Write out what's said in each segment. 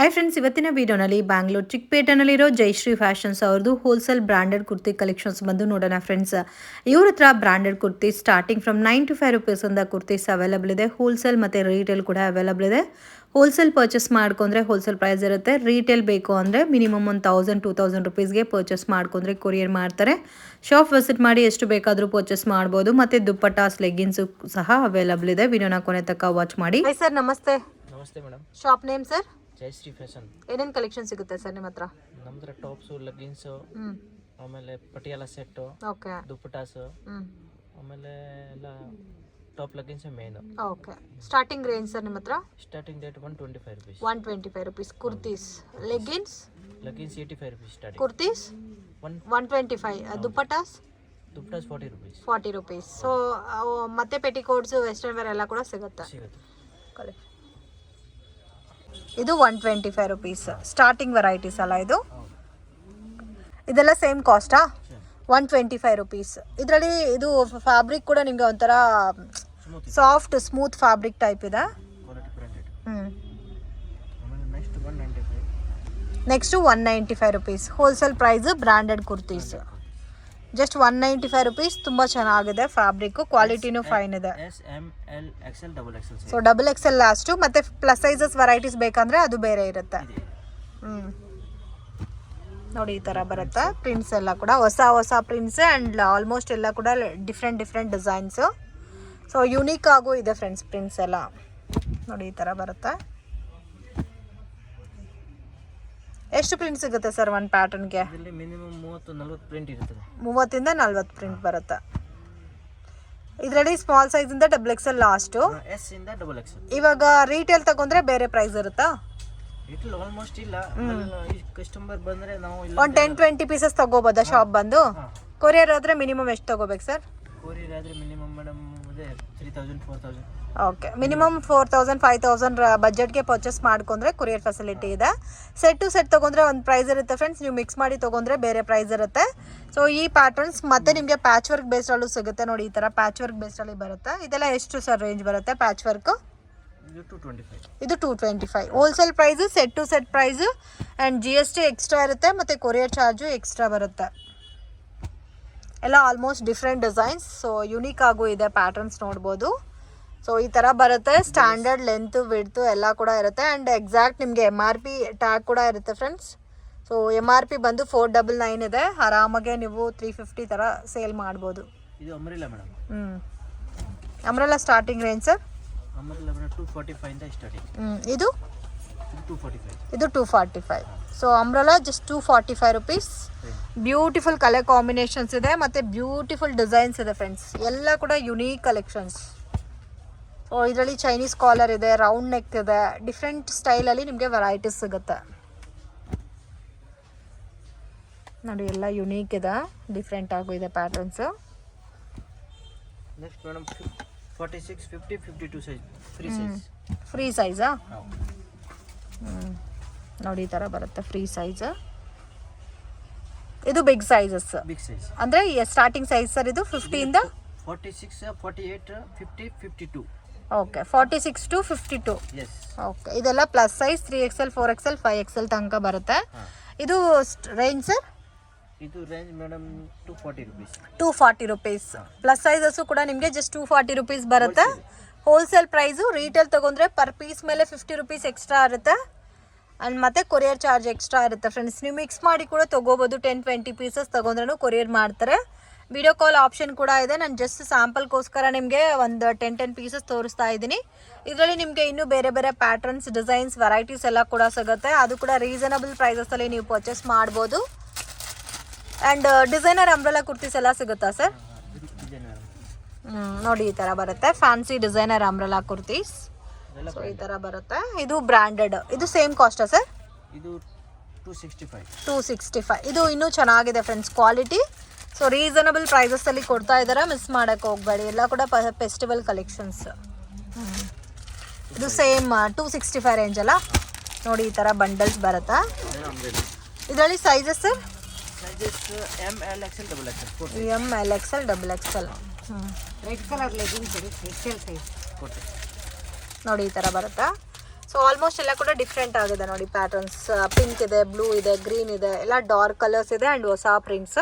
Hi friends, ಇವತ್ತಿನ ವಿಡಿಯೋನಲ್ಲಿ ಬ್ಯಾಂಗ್ಳೂರ್ ಚಿಕ್ಕಪೇಟೆನಲ್ಲಿರೋ ಜಯಶ್ರೀ ಫ್ಯಾಷನ್ಸ್ ಅವ್ರದ್ದು ಹೋಲ್ಸೇಲ್ ಬ್ರಾಂಡೆಡ್ ಕುರ್ತಿ ಕಲೆಕ್ಷನ್ಸ್ ಬಂದು ನೋಡೋಣ ಫ್ರೆಂಡ್ಸ್. ಇವ್ರ ಹತ್ರ ಬ್ರಾಂಡೆಡ್ ಕುರ್ತಿ ಸ್ಟಾರ್ಟಿಂಗ್ ಫ್ರಮ್ 95 ರುಪೀಸಿಂದ ಕುರ್ತೀಸ್ ಅವೈಲಬಲ್ ಇದೆ. ಹೋಲ್ಸೇಲ್ ಮತ್ತು ರೀಟೇಲ್ ಕೂಡ ಅವೈಲಬಲ್ ಇದೆ. ಹೋಲ್ಸೇಲ್ ಪರ್ಚೇಸ್ ಮಾಡ್ಕೊಂಡ್ರೆ ಹೋಲ್ಸೇಲ್ ಪ್ರೈಸ್ ಇರುತ್ತೆ. ರೀಟೇಲ್ ಬೇಕು ಅಂದರೆ ಮಿನಿಮಮ್ 1000-2000 ರುಪೀಸ್ಗೆ ಪರ್ಚೇಸ್ ಮಾಡ್ಕೊಂಡ್ರೆ ಕೊರಿಯರ್ ಮಾಡ್ತಾರೆ. ಶಾಪ್ ವಿಸಿಟ್ ಮಾಡಿ ಎಷ್ಟು ಬೇಕಾದರೂ ಪರ್ಚೇಸ್ ಮಾಡ್ಬೋದು. ಮತ್ತು ದುಪ್ಪಟ್ಟಾಸ್ ಲೆಗ್ಗಿನ್ಸು ಸಹ ಅವೈಲಬಲ್ ಇದೆ. ವಿಡಿಯೋನ ಕೊನೆ ತನಕ ವಾಚ್ ಮಾಡಿ. ಸರ್ ನಮಸ್ತೆ. ನಮಸ್ತೆ madam. Shop name sir? Jayashree fashion. ಏನೇನು ಕಲೆಕ್ಷನ್ ಸಿಗುತ್ತೆ ಸರ್ ನಿಮ್ಮ ಹತ್ರ? ನಮ್ದ್ರ ಟಾಪ್ಸು, ಲೆಗ್ಗಿನ್ಸು, ಆಮೇಲೆ ಪಟಿಯಾಲ ಸೆಟ್ಟು, ಓಕೆ, ದುಪ್ಪಟಾಸು, ಆಮೇಲೆ ಎಲ್ಲ top leggings main. Okay. Starting range sir ನಿಮ್ಮ ಹತ್ರ? Starting rate 125 rupees. 125 rupees kurtis. Leggings 85 rupees starting. Kurtis 125. Dupattas 40 rupees. 40 rupees. So ಮತ್ತೆ ಪೆಟಿಕೋಟ್ಸ್, ವೆಸ್ಟರ್ನ್ ವೇರ್ ಎಲ್ಲ ಕೂಡ ಸಿಗುತ್ತೆ. ಇದು 125 ರುಪೀಸ್ ಸ್ಟಾರ್ಟಿಂಗ್ ವೆರೈಟೀಸ್ ಅಲ್ಲ ಇದು? ಇದೆಲ್ಲ ಸೇಮ್ ಕಾಸ್ಟಾ? 125 ರುಪೀಸ್. ಇದರಲ್ಲಿ ಇದು ಫ್ಯಾಬ್ರಿಕ್ ಕೂಡ ನಿಮಗೆ ಒಂಥರ ಸಾಫ್ಟ್ ಸ್ಮೂತ್ ಫ್ಯಾಬ್ರಿಕ್ ಟೈಪ್ ಇದೆ. Next 195 rupees wholesale price branded kurtis. Just 195 rupees. ತುಂಬ ಚೆನ್ನಾಗಿದೆ ಫ್ಯಾಬ್ರಿಕ್, ಕ್ವಾಲಿಟಿನೂ ಫೈನ್ ಇದೆ. So double XL last. ಮತ್ತು ಪ್ಲಸ್ ಸೈಜಸ್ ವೆರೈಟೀಸ್ ಬೇಕಂದರೆ ಅದು ಬೇರೆ ಇರುತ್ತೆ. ನೋಡಿ ಈ ಥರ ಬರುತ್ತೆ. ಪ್ರಿಂಟ್ಸ್ ಎಲ್ಲ ಕೂಡ ಹೊಸ ಹೊಸ ಪ್ರಿಂಟ್ಸ್ ಆ್ಯಂಡ್ ಆಲ್ಮೋಸ್ಟ್ ಎಲ್ಲ ಕೂಡ ಡಿಫ್ರೆಂಟ್ ಡಿಸೈನ್ಸು. ಸೊ ಯುನೀಕ್ ಆಗು ಇದೆ ಫ್ರೆಂಡ್ಸ್ ಪ್ರಿಂಟ್ಸ್ ಎಲ್ಲ. ನೋಡಿ ಈ ಥರ ಬರುತ್ತೆ. ಎಷ್ಟು ಪ್ರಿಂಟ್ ಸಿಗುತ್ತೆ ಸರ್ ಒಂದು ಪ್ಯಾಟರ್ನ್ಗೆ? ಮಿನಿಮಮ್ 30-40 ಪ್ರಿಂಟ್ ಇರುತ್ತದೆ. 30-40 ಪ್ರಿಂಟ್ ಬರುತ್ತೆ. ಇದರಲ್ಲಿ ಸ್ಮಾಲ್ ಸೈಜಿಂದ ಡಬಲ್ ಎಕ್ಸೆಲ್ ಲಾಸ್ಟು. ಎಸ್ ಇಂದ ಡಬಲ್ ಎಕ್ಸೆಲ್. ಇವಾಗ ರೀಟೇಲ್ ತಗೊಂಡ್ರೆ ಬೇರೆ ಪ್ರೈಸ್ ಇರುತ್ತಾ? ರೀಟೇಲ್ ಆಲ್ಮೋಸ್ಟ್ ಇಲ್ಲ. ಕಸ್ಟಮರ್ ಬಂದ್ರೆ ನಾವು ಒಂದು 10-20 ಪೀಸಸ್ ತಗೋಬೋದಾ ಶಾಪ್ ಬಂದು? ಕೊರಿಯರ್ ಆದ್ರೆ ಮಿನಿಮಮ್ ಎಷ್ಟು ತಗೋಬೇಕು ಸರ್? ಕೊರಿಯರ್ ಆದ್ರೆ ಮಿನಿಮಮ್ ಮೇಡಮ್ 3000-4000. ಓಕೆ, ಮಿನಿಮಮ್ 4000-5000 ಬಜೆಟ್ಗೆ ಪರ್ಚೇಸ್ ಮಾಡ್ಕೊಂಡ್ರೆ ಕೊರಿಯರ್ ಫೆಸಿಲಿಟಿ ಇದೆ. ಸೆಟ್ ಟು ಸೆಟ್ ತೊಗೊಂಡ್ರೆ ಒಂದು ಪ್ರೈಸ್ ಇರುತ್ತೆ ಫ್ರೆಂಡ್ಸ್. ನೀವು ಮಿಕ್ಸ್ ಮಾಡಿ ತೊಗೊಂಡ್ರೆ ಬೇರೆ ಪ್ರೈಸ್ ಇರುತ್ತೆ. ಸೊ ಈ ಪ್ಯಾಟರ್ನ್ಸ್ ಮತ್ತೆ ನಿಮಗೆ ಪ್ಯಾಚ್ ವರ್ಕ್ ಬೇಸ್ಡಲ್ಲೂ ಸಿಗುತ್ತೆ. ನೋಡಿ ಈ ಥರ ಪ್ಯಾಚ್ ವರ್ಕ್ ಬೇಸ್ಡಲ್ಲಿ ಬರುತ್ತೆ. ಇದೆಲ್ಲ ಎಷ್ಟು ಸರ್ ರೇಂಜ್ ಬರುತ್ತೆ ಪ್ಯಾಚ್ ವರ್ಕ್? ಇದು 225. Wholesale price, set to set price and GST extra ಇರುತ್ತೆ. ಮತ್ತು ಕೊರಿಯರ್ ಚಾರ್ಜು ಎಕ್ಸ್ಟ್ರಾ ಬರುತ್ತೆ. ಎಲ್ಲ almost different designs. So unique ಆಗು ಇದೆ ಪ್ಯಾಟರ್ನ್ಸ್ ನೋಡ್ಬೋದು. ಸೊ ಈ ಥರ ಬರುತ್ತೆ. ಸ್ಟ್ಯಾಂಡರ್ಡ್ ಲೆಂತು ವಿಡ್ತು ಎಲ್ಲ ಕೂಡ ಇರುತ್ತೆ. ಆ್ಯಂಡ್ ಎಕ್ಸಾಕ್ಟ್ ನಿಮಗೆ MRP ಟ್ಯಾಗ್ ಕೂಡ ಇರುತ್ತೆ ಫ್ರೆಂಡ್ಸ್. ಸೊ MRP ಬಂದು 499 ಇದೆ. ಆರಾಮಾಗೆ ನೀವು 350 ಥರ ಸೇಲ್ ಮಾಡ್ಬೋದು. ಇದು umbrella madam. Umbrella starting range sir? Umbrella 245 ಇಂದ ಸ್ಟಾರ್ಟಿಂಗ್. ಇದು 245. ಇದು 245. So umbrella just 245 rupees. Beautiful colour combinations ಇದೆ ಮತ್ತು ಬ್ಯೂಟಿಫುಲ್ ಡಿಸೈನ್ಸ್ ಇದೆ ಫ್ರೆಂಡ್ಸ್. ಎಲ್ಲ ಕೂಡ ಯುನೀಕ್ ಕಲೆಕ್ಷನ್ಸ್. ಸೊ ಇದರಲ್ಲಿ ಚೈನೀಸ್ ಕಾಲರ್ ಇದೆ, ರೌಂಡ್ ನೆಕ್ ಇದೆ, ಡಿಫ್ರೆಂಟ್ ಸ್ಟೈಲಲ್ಲಿ ನಿಮಗೆ ವೆರೈಟೀಸ್ ಸಿಗುತ್ತೆ. ನೋಡಿ ಎಲ್ಲ ಯುನೀಕ್ ಇದೆ, ಡಿಫ್ರೆಂಟ್ ಆಗು ಇದೆ patterns. Next madam 46, 50, 52 size free size. Free ಸೈಜಾ? ನೋಡಿ ಈ ಥರ ಬರುತ್ತೆ ಫ್ರೀ ಸೈಜ್. ಇದು ಬಿಗ್ ಸೈಜಸ್. ಬಿಗ್ ಸೈಜ್ ಅಂದರೆ ಸ್ಟಾರ್ಟಿಂಗ್ ಸೈಜ್ ಸರ್ ಇದು 50 ಇಂದ 46, 48, 50, 52. Okay, 46 to 52. ಎಸ್. ಓಕೆ, ಇದೆಲ್ಲ plus size 3XL, 4XL, 5XL ತನಕ ಬರುತ್ತೆ. ಇದು ರೇಂಜ್ ಸರ್? ಇದು range madam 240 rupees. 240 rupees. Plus sizes ಕೂಡ ನಿಮಗೆ ಜಸ್ಟ್ 240 ರುಪೀಸ್ ಬರುತ್ತೆ. Wholesale price. ರೀಟೇಲ್ ತೊಗೊಂಡ್ರೆ ಪರ್ ಪೀಸ್ ಮೇಲೆ 50 ರುಪೀಸ್ ಎಕ್ಸ್ಟ್ರಾ ಇರುತ್ತೆ. ಆ್ಯಂಡ್ ಮತ್ತು ಕೊರಿಯರ್ ಚಾರ್ಜ್ ಎಕ್ಸ್ಟ್ರಾ ಇರುತ್ತೆ ಫ್ರೆಂಡ್ಸ್. ನೀವು ಮಿಕ್ಸ್ ಮಾಡಿ ಕೂಡ ತೊಗೋಬೋದು. 10-20 ಪೀಸಸ್ ತೊಗೊಂಡ್ರೂ ಕೊರಿಯರ್ ಮಾಡ್ತಾರೆ. ವಿಡಿಯೋ ಕಾಲ್ ಆಪ್ಷನ್ ಕೂಡ ಇದೆ. ನಾನು ಜಸ್ಟ್ ಸ್ಯಾಂಪಲ್ಗೋಸ್ಕರ ನಿಮಗೆ ಒಂದು 10 ಪೀಸಸ್ ತೋರಿಸ್ತಾ ಇದ್ದೀನಿ. ಇದರಲ್ಲಿ ನಿಮಗೆ ಇನ್ನೂ ಬೇರೆ ಬೇರೆ ಪ್ಯಾಟರ್ನ್ಸ್, ಡಿಸೈನ್ಸ್, ವೆರೈಟೀಸ್ ಎಲ್ಲ ಕೂಡ ಸಿಗುತ್ತೆ. ಅದು ಕೂಡ ರೀಸನಬಲ್ ಪ್ರೈಸಸಲ್ಲಿ ನೀವು ಪರ್ಚೇಸ್ ಮಾಡ್ಬೋದು. ಆ್ಯಂಡ್ ಡಿಸೈನರ್ ಅಂಬ್ರೆಲಾ ಕುರ್ತೀಸ್ ಎಲ್ಲ ಸಿಗುತ್ತಾ ಸರ್? ನೋಡಿ ಈ ಥರ ಬರುತ್ತೆ fancy designer umbrella kurtis. So ಈ ಥರ ಬರುತ್ತೆ. ಇದು ಬ್ರ್ಯಾಂಡೆಡ್. ಇದು ಸೇಮ್ ಕಾಸ್ಟಾ ಸರ್? ಇದು 265. 265. ಇದು ಇನ್ನೂ ಚೆನ್ನಾಗಿದೆ ಫ್ರೆಂಡ್ಸ್ ಕ್ವಾಲಿಟಿ. ಸೊ ರೀಸನಬಲ್ ಪ್ರೈಸಸಲ್ಲಿ ಕೊಡ್ತಾ ಇದ್ದಾರೆ, ಮಿಸ್ ಮಾಡೋಕ್ಕೆ ಹೋಗಬೇಡಿ. ಎಲ್ಲ ಕೂಡ ಫೆಸ್ಟಿವಲ್ ಕಲೆಕ್ಷನ್ಸ್. ಇದು ಸೇಮ್ 265 ರೇಂಜ್ ಅಲ್ಲ? ನೋಡಿ ಈ ಥರ ಬಂಡಲ್ಸ್ ಬರುತ್ತಾ? ಇದರಲ್ಲಿ sizes sir? M, L, XL, double XL. M, L, XL, double XL. Red colour leggings XL size. ನೋಡಿ ಈ ಥರ ಬರುತ್ತಾ. ಸೊ ಆಲ್ಮೋಸ್ಟ್ ಎಲ್ಲ ಕೂಡ ಡಿಫ್ರೆಂಟ್ ಆಗಿದೆ ನೋಡಿ ಪ್ಯಾಟರ್ನ್ಸ್. ಪಿಂಕ್ ಇದೆ, ಬ್ಲೂ ಇದೆ, ಗ್ರೀನ್ ಇದೆ, ಎಲ್ಲ ಡಾರ್ಕ್ ಕಲರ್ಸ್ ಇದೆ ಆ್ಯಂಡ್ ಹೊಸ ಪ್ರಿಂಟ್ಸ್.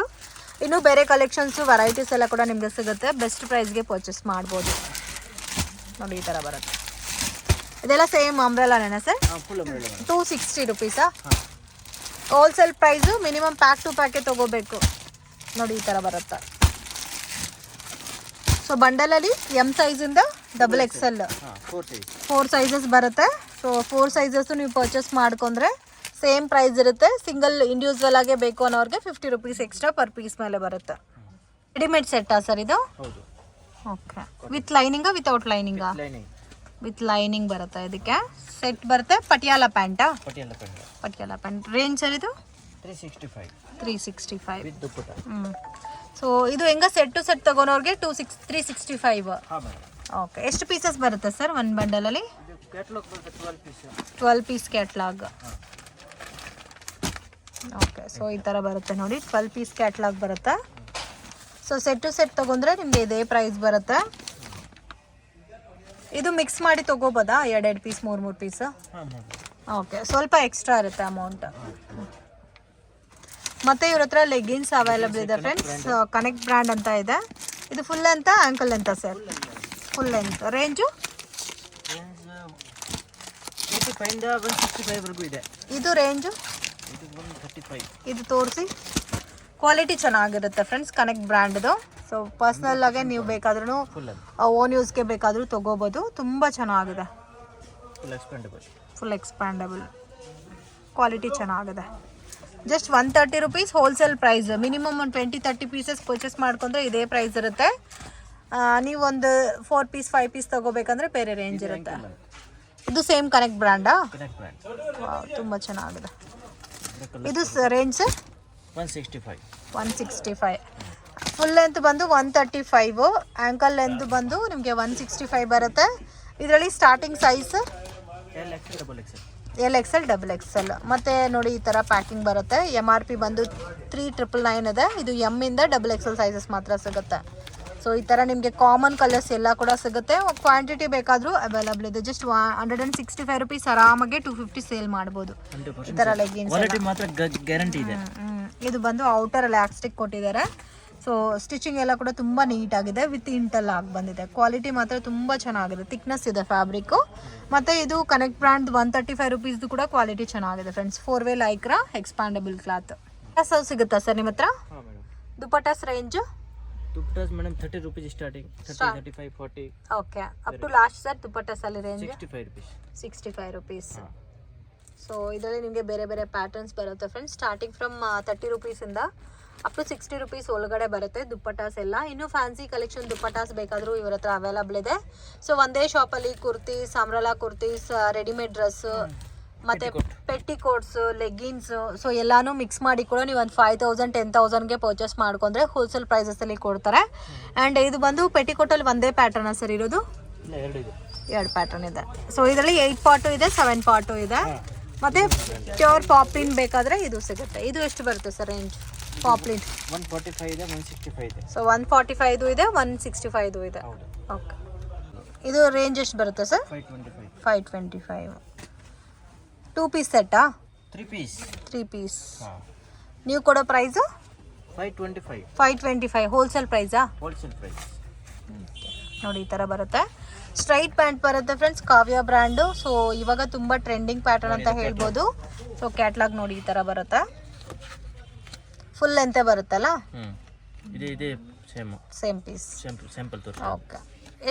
ಇನ್ನೂ ಬೇರೆ ಕಲೆಕ್ಷನ್ಸು ವೆರೈಟೀಸ್ ಎಲ್ಲ ಕೂಡ ನಿಮಗೆ ಸಿಗುತ್ತೆ. ಬೆಸ್ಟ್ ಪ್ರೈಸ್ಗೆ ಪರ್ಚೇಸ್ ಮಾಡ್ಬೋದು ನೋಡಿ. ಈ ಥರ ಬರುತ್ತೆ. ಇದೆಲ್ಲ ಸೇಮ್ ಅಂಬ್ರೆಲಾನೇನಾ ಸರ್? ಫುಲ್ ಅಂಬ್ರೆಲಾ 260 ರುಪೀಸಾ? Wholesale price. Minimum pack two ಪ್ಯಾಕೆ ತೊಗೋಬೇಕು ನೋಡಿ. ಈ ಥರ ಬರುತ್ತೆ. ಸೊ ಬಂಡಲಲ್ಲಿ ಎಮ್ ಸೈಜಿಂದ XXL 4 ಸೈಜಸ್ ಬರುತ್ತೆ. ಸೊ 4 ಸೈಜಸ್ಸು ನೀವು ಪರ್ಚೇಸ್ ಮಾಡ್ಕೊಂಡ್ರೆ ಸೇಮ್ ಪ್ರೈಸ್ ಇರುತ್ತೆ. ಸಿಂಗಲ್ ಇಂಡಿವಿಜುವಲ್ ಆಗೇ ಬೇಕು ಅನ್ನೋರಿಗೆ 50 ರುಪೀಸ್ ಎಕ್ಸ್ಟ್ರಾ ಪರ್ ಪೀಸ್ ಮೇಲೆ ಬರುತ್ತೆ. ರೆಡಿಮೇಡ್ ಸೆಟ್ಟಾ ಸರ್ ಇದು? ಹೌದು. ಓಕೆ. ವಿತ್ ಲೈನಿಂಗಾ ವಿತೌಟ್ ಲೈನಿಂಗಾ? ವಿತ್ ಲೈನಿಂಗ್ ಬರುತ್ತೆ. ಇದಕ್ಕೆ ಸೆಟ್ ಬರುತ್ತೆ. ಪಟಿಯಾಲ ಪ್ಯಾಂಟಾ? ಪಟಿಯಾಲ ಪ್ಯಾಂಟ್. ರೇಂಜ್ ಸರ್ ಇದು? 365 ವಿತ್ ದುಪ್ಪಟ್ಟ. ಸೊ ಇದು ಹೆಂಗ ಸೆಟ್ ಟು ಸೆಟ್ ತಗೋನವ್ರಿಗೆ 365. ಓಕೆ. ಎಷ್ಟು ಪೀಸಸ್ ಬರುತ್ತೆ ಸರ್ ಒಂದು ಬಂಡಲಲ್ಲಿ? 12 ಪೀಸ್ ಕ್ಯಾಟ್ಲಾಗ್. ಓಕೆ. ಸೊ ಈ ಥರ ಬರುತ್ತೆ ನೋಡಿ. 12 ಪೀಸ್ ಕ್ಯಾಟ್ಲಾಗ್ ಬರುತ್ತೆ. ಸೊ ಸೆಟ್ ಟು ಸೆಟ್ ತೊಗೊಂಡ್ರೆ ನಿಮಗೆ ಇದೇ ಪ್ರೈಸ್ ಬರುತ್ತೆ. ಇದು ಮಿಕ್ಸ್ ಮಾಡಿ ತೊಗೋಬೋದಾ? 2 ಪೀಸ್ 3 ಪೀಸ್? ಓಕೆ. ಸ್ವಲ್ಪ ಎಕ್ಸ್ಟ್ರಾ ಇರುತ್ತೆ ಅಮೌಂಟ್. ಮತ್ತು ಇವ್ರ ಹತ್ರ ಲೆಗ್ಗಿನ್ಸ್ ಅವೈಲಬಲ್ ಇದೆ ಫ್ರೆಂಡ್ಸ್. ಕನೆಕ್ಟ್ ಬ್ರ್ಯಾಂಡ್ ಅಂತ ಇದೆ. ಇದು full length ankle length sir? Full length. Range? 165 ಇದೆ. ಇದು ರೇಂಜು? ಇದು ತೋರಿಸಿ. ಕ್ವಾಲಿಟಿ ಚೆನ್ನಾಗಿರುತ್ತೆ ಫ್ರೆಂಡ್ಸ್. ಕನೆಕ್ಟ್ ಬ್ರ್ಯಾಂಡ್ದು. ಸೊ ಪರ್ಸ್ನಲ್ ಆಗಿ ನೀವು ಬೇಕಾದ್ರೂ ಓನ್ ಯೂಸ್ಗೆ ಬೇಕಾದರೂ ತೊಗೋಬೋದು. ತುಂಬ ಚೆನ್ನಾಗಿದೆ. Full expandable. ಕ್ವಾಲಿಟಿ ಚೆನ್ನಾಗಿದೆ. Just 130 rupees wholesale price. Minimum ಒಂದು 20-30 ಪೀಸಸ್ ಪರ್ಚೇಸ್ ಮಾಡ್ಕೊಂಡ್ರೆ ಇದೇ ಪ್ರೈಸ್ ಇರುತ್ತೆ. ನೀವು ಒಂದು 4 ಪೀಸ್ 5 ಪೀಸ್ ತೊಗೋಬೇಕಂದ್ರೆ ಬೇರೆ ರೇಂಜ್ ಇರುತ್ತೆ. ಇದು ಸೇಮ್ ಕನೆಕ್ಟ್ ಬ್ರ್ಯಾಂಡಾ? ತುಂಬ ಚೆನ್ನಾಗಿದೆ. ಇದು ರೇಂಜ್ 165. ಫುಲ್ ಲೆಂತ್ ಬಂದು 135. ಆ್ಯಂಕಲ್ ಲೆಂತ್ ಬಂದು ನಿಮಗೆ 165 ಬರುತ್ತೆ. ಇದರಲ್ಲಿ ಸ್ಟಾರ್ಟಿಂಗ್ ಸೈಜ್ LXL XXL. ಮತ್ತು ನೋಡಿ ಈ ಥರ ಪ್ಯಾಕಿಂಗ್ ಬರುತ್ತೆ. MRP ಬಂದು 3999 ಇದೆ. ಇದು M ಇಂದ XXL ಸೈಜಸ್ ಮಾತ್ರ ಸಿಗುತ್ತೆ. ಸೊ ಈ ಥರ ನಿಮಗೆ ಕಾಮನ್ ಕಲರ್ಸ್ ಎಲ್ಲ ಕೂಡ ಸಿಗುತ್ತೆ. ಕ್ವಾಂಟಿಟಿ ಬೇಕಾದರೂ ಅವೈಲಬಲ್ ಇದೆ. ಜಸ್ಟ್ 165 ರುಪೀಸ್ ಆರಾಮಾಗಿ 250 ಸೇಲ್ ಮಾಡ್ಬೋದು. ಈ ಥರ ಲೆಗ್ಗಿನ್ಸ್ ಗ್ಯಾರಂಟಿ ಇದೆ. ಇದು ಬಂದು ಔಟರ್ ಎಲಾಸ್ಟಿಕ್ ಕೊಟ್ಟಿದ್ದಾರೆ. ಸೊ ಸ್ಟಿಚಿಂಗ್ ಎಲ್ಲ ಕೂಡ ತುಂಬ ನೀಟಾಗಿದೆ. ವಿತ್ ಇಂಟೆಲ್ಲ ಆಗಿ ಬಂದಿದೆ. ಕ್ವಾಲಿಟಿ ಮಾತ್ರ ತುಂಬ ಚೆನ್ನಾಗಿದೆ. ಥಿಕ್ನೆಸ್ ಇದೆ ಫ್ಯಾಬ್ರಿಕ್ಕು. ಮತ್ತು ಇದು ಕನೆಕ್ಟ್ ಬ್ರ್ಯಾಂಡ್ 135 ರುಪೀಸ್ದು ಕೂಡ ಕ್ವಾಲಿಟಿ ಚೆನ್ನಾಗಿದೆ friends. 4 way lycra expandable cloth. Dupattas ಸಿಗುತ್ತಾ ಸರ್ ನಿಮ್ಮ ಹತ್ರ? Dupattas range? Dupattas madam 30 rupees starting. 30, 35, 40. Okay. Up to last sir dupattas ಅಲ್ಲಿ ರೇಂಜ್ 65 ರುಪೀಸ್. ಸೊ ಇದರಲ್ಲಿ ನಿಮಗೆ ಬೇರೆ ಬೇರೆ ಪ್ಯಾಟರ್ನ್ಸ್ ಬರುತ್ತೆ ಫ್ರೆಂಡ್ಸ್. ಸ್ಟಾರ್ಟಿಂಗ್ ಫ್ರಮ್ 30 ರುಪೀಸಿಂದ ಅಪ್ ಟು 60 ರುಪೀಸ್ ಒಳಗಡೆ ಬರುತ್ತೆ ದುಪ್ಪಟ್ಟಾಸ್ ಎಲ್ಲ. ಇನ್ನು ಫ್ಯಾನ್ಸಿ ಕಲೆಕ್ಷನ್ ದುಪ್ಪಟ್ಟಾಸ್ ಬೇಕಾದರೂ ಇವ್ರ ಹತ್ರ ಅವೈಲಬಲ್ ಇದೆ. ಸೊ ಒಂದೇ ಶಾಪಲ್ಲಿ kurtis, umbrella kurtis, readymade dress, ಮತ್ತು ಪೆಟ್ಟಿಕೋಟ್ಸ್, ಲೆಗ್ಗಿನ್ಸ್, ಸೊ ಎಲ್ಲಾನು ಮಿಕ್ಸ್ ಮಾಡಿ ಕೂಡ ನೀವು ಒಂದು 5000 10,000ಗೆ ಪರ್ಚೇಸ್ ಮಾಡ್ಕೊಂಡ್ರೆ ಹೋಲ್ಸೇಲ್ ಪ್ರೈಸಸಲ್ಲಿ ಕೊಡ್ತಾರೆ. ಆ್ಯಂಡ್ ಇದು ಬಂದು ಪೆಟ್ಟಿಕೋಟಲ್ಲಿ ಒಂದೇ ಪ್ಯಾಟರ್ನ ಸರ್ ಇರೋದು? 2 ಪ್ಯಾಟರ್ನ್ ಇದೆ. ಸೊ ಇದರಲ್ಲಿ 8 ಪಾರ್ಟು ಇದೆ, 7 ಪಾರ್ಟು ಇದೆ. ಮತ್ತು ಪ್ಯೂರ್ ಪಾಪ್ಲಿನ್ ಬೇಕಾದರೆ ಇದು ಸಿಗುತ್ತೆ. ಇದು ಎಷ್ಟು ಬರುತ್ತೆ ಸರ್ ರೇಂಜ್? ಪಾಪ್ಲಿನ್ 145 ಇದೆ, 165 ಇದೆ. ಸೊ 145 ಇದೆ, 165 ಇದೆ. ಓಕೆ. ಇದು ರೇಂಜ್ ಎಷ್ಟು ಬರುತ್ತೆ ಸರ್? 525. 2 ಪೀಸ್ ಸೆಟ್ಟಾ? 3 ಪೀಸ್. ನೀವು ಕೊಡೋ ಪ್ರೈಸು 525. ಹೋಲ್ಸೇಲ್ ಪ್ರೈಸಾ? ನೋಡಿ ಈ ಥರ ಬರುತ್ತೆ. ಸ್ಟ್ರೈಟ್ ಪ್ಯಾಂಟ್ ಬರುತ್ತೆ ಫ್ರೆಂಡ್ಸ್, ಕಾವ್ಯ ಬ್ರ್ಯಾಂಡು. ಸೊ ಇವಾಗ ತುಂಬ ಟ್ರೆಂಡಿಂಗ್ ಪ್ಯಾಟರ್ನ್ ಅಂತ ಹೇಳ್ಬೋದು. ಸೊ ಕ್ಯಾಟ್ಲಾಗ್ ನೋಡಿ ಈ ಥರ ಬರುತ್ತೆ. ಫುಲ್ ಲೆಂತೆ ಬರುತ್ತಲ್ಲ? Same piece. ಓಕೆ.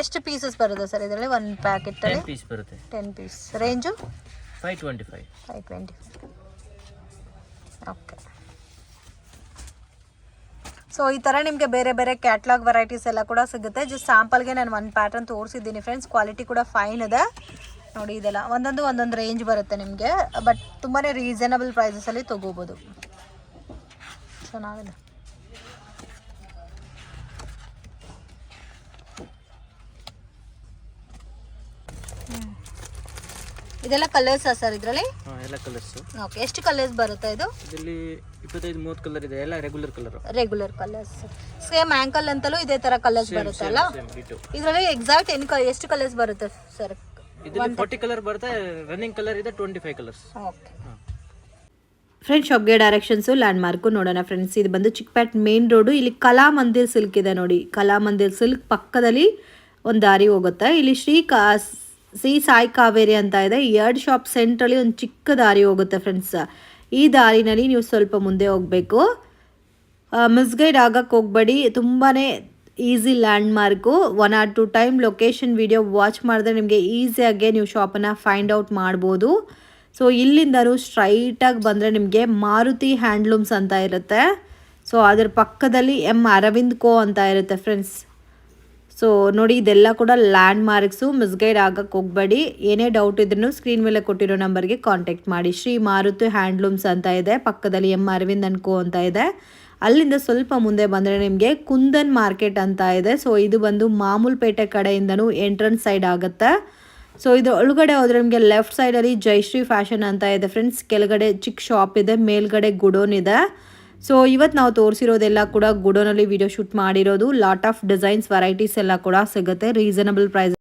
ಎಷ್ಟು ಪೀಸಸ್ ಬರುತ್ತೆ ಸರ್ ಇದರಲ್ಲಿ ಒಂದು ಪ್ಯಾಕೆಟಲ್ಲಿ? 10 ಪೀಸ್ ಬರುತ್ತೆ. 10 ಪೀಸ್. ರೇಂಜು 525. ಓಕೆ. ಸೊ ಈ ಥರ ನಿಮಗೆ ಬೇರೆ ಬೇರೆ ಕ್ಯಾಟ್ಲಾಗ್ ವೆರೈಟೀಸ್ ಎಲ್ಲ ಕೂಡ ಸಿಗುತ್ತೆ. ಜಸ್ಟ್ ಸ್ಯಾಂಪಲ್ಗೆ ನಾನು ಒಂದು ಪ್ಯಾಟರ್ನ್ ತೋರಿಸಿದ್ದೀನಿ ಫ್ರೆಂಡ್ಸ್. ಕ್ವಾಲಿಟಿ ಕೂಡ ಫೈನ್ ಇದೆ ನೋಡಿ. ಇದೆಲ್ಲ ಒಂದೊಂದು ರೇಂಜ್ ಬರುತ್ತೆ ನಿಮಗೆ. ಬಟ್ ತುಂಬಾ ರೀಸನಬಲ್ ಪ್ರೈಸಸಲ್ಲಿ ತೊಗೋಬೋದು. ಚೆನ್ನಾಗಿದೆ. ಇದೆಲ್ಲ ಕಲರ್ಸಾ ಸರ್ ಇದರಲ್ಲಿ? ಎಲ್ಲ ಕಲರ್ಸ್. ಓಕೆ. ಎಷ್ಟು ಕಲರ್ಸ್ ಬರುತ್ತೆ ಇದು? ಇದರಲ್ಲಿ 25-30 ಕಲರ್ ಇದೆ. ಎಲ್ಲ ರೆಗ್ಯುಲರ್ ಕಲರ್ಸ್. ಸೇಮ್ ಆಂಕಲ್ ಅಂತಲೂ ಇದೇ ತರ ಕಲರ್ಸ್ ಬರುತ್ತಲ್ಲ? ಇದರಲ್ಲಿ ಎಕ್ಸಾಕ್ಟ್ ಎಷ್ಟು ಕಲರ್ಸ್ ಬರುತ್ತೆ ಸರ್? ಇದರಲ್ಲಿ 40 ಕಲರ್ ಬರುತ್ತೆ, ರನ್ನಿಂಗ್ ಕಲರ್ ಇದೆ 25 ಕಲರ್ಸ್. ಓಕೆ. ಫ್ರೆಂಡ್ಸ್ ಶಾಪ್ಗೆ ಡೈರೆಕ್ಷನ್ಸು ಲ್ಯಾಂಡ್ ಮಾರ್ಕು ನೋಡೋಣ ಫ್ರೆಂಡ್ಸ್. ಇದು ಬಂದು ಚಿಕ್ಕಪೇಟ್ ಮೇನ್ ರೋಡು. ಇಲ್ಲಿ ಕಲಾ ಮಂದಿರ್ ಸಿಲ್ಕ್ ಇದೆ ನೋಡಿ. ಕಲಾ ಮಂದಿರ್ ಸಿಲ್ಕ್ ಪಕ್ಕದಲ್ಲಿ ಒಂದು ದಾರಿ ಹೋಗುತ್ತೆ. ಇಲ್ಲಿ ಶ್ರೀ ಸಾಯಿ ಕಾವೇರಿ ಅಂತ ಇದೆ. 2 ಶಾಪ್ ಸೆಂಟ್ರಲ್ಲಿ ಒಂದು ಚಿಕ್ಕ ದಾರಿ ಹೋಗುತ್ತೆ ಫ್ರೆಂಡ್ಸ್. ಈ ದಾರಿನಲ್ಲಿ ನೀವು ಸ್ವಲ್ಪ ಮುಂದೆ ಹೋಗಬೇಕು. ಮಿಸ್ಗೈಡ್ ಆಗಕ್ಕೆ ಹೋಗಬೇಡಿ. ತುಂಬಾ easy land mark. 1 or 2 time location video watch ಮಾಡಿದ್ರೆ ನಿಮಗೆ ಈಸಿಯಾಗೆ ನೀವು ಶಾಪನ್ನು ಫೈಂಡ್ ಔಟ್ ಮಾಡ್ಬೋದು. ಸೊ ಇಲ್ಲಿಂದನೂ ಸ್ಟ್ರೈಟಾಗಿ ಬಂದರೆ ನಿಮಗೆ ಮಾರುತಿ ಹ್ಯಾಂಡ್ಲೂಮ್ಸ್ ಅಂತ ಇರುತ್ತೆ. ಸೊ ಅದರ ಪಕ್ಕದಲ್ಲಿ ಅರವಿಂದ್ ಕೋ ಅಂತ ಇರುತ್ತೆ ಫ್ರೆಂಡ್ಸ್. ಸೊ ನೋಡಿ ಇದೆಲ್ಲ ಕೂಡ ಲ್ಯಾಂಡ್ ಮಾರ್ಕ್ಸು. ಮಿಸ್ಗೈಡ್ ಆಗಕ್ಕೆ ಹೋಗಬೇಡಿ. ಏನೇ ಡೌಟ್ ಇದ್ರೂ ಸ್ಕ್ರೀನ್ ಮೇಲೆ ಕೊಟ್ಟಿರೋ ನಂಬರ್ಗೆ ಕಾಂಟ್ಯಾಕ್ಟ್ ಮಾಡಿ. ಶ್ರೀ ಮಾರುತಿ ಹ್ಯಾಂಡ್ಲೂಮ್ಸ್ ಅಂತ ಇದೆ, ಪಕ್ಕದಲ್ಲಿ ಅರವಿಂದ್ ಅಂಡ್ ಕೋ ಅಂತ ಇದೆ. ಅಲ್ಲಿಂದ ಸ್ವಲ್ಪ ಮುಂದೆ ಬಂದರೆ ನಿಮಗೆ ಕುಂದನ್ ಮಾರ್ಕೆಟ್ ಅಂತ ಇದೆ. ಸೊ ಇದು ಬಂದು ಮಾಮೂಲ್ಪೇಟೆ ಕಡೆಯಿಂದನೂ ಎಂಟ್ರೆನ್ಸ್ ಸೈಡ್ ಆಗುತ್ತೆ. ಸೊ ಇದು ಒಳಗಡೆ ಹೋದರೆ ನಿಮಗೆ ಲೆಫ್ಟ್ ಸೈಡಲ್ಲಿ ಜಯಶ್ರೀ ಫ್ಯಾಷನ್ ಅಂತ ಇದೆ ಫ್ರೆಂಡ್ಸ್. ಕೆಳಗಡೆ ಚಿಕ್ಕ ಶಾಪ್ ಇದೆ, ಮೇಲ್ಗಡೆ ಗುಡೋನ್ ಇದೆ. ಸೊ ಇವತ್ತು ನಾವು ತೋರಿಸಿರೋದೆಲ್ಲ ಕೂಡ ಗುಡೋನಲ್ಲಿ ವಿಡಿಯೋ ಶೂಟ್ ಮಾಡಿರೋದು. ಲಾಟ್ ಆಫ್ ಡಿಸೈನ್ಸ್ ವೆರೈಟೀಸ್ ಎಲ್ಲ ಕೂಡ ಸಿಗುತ್ತೆ ರೀಸನಬಲ್ ಪ್ರೈಸ್.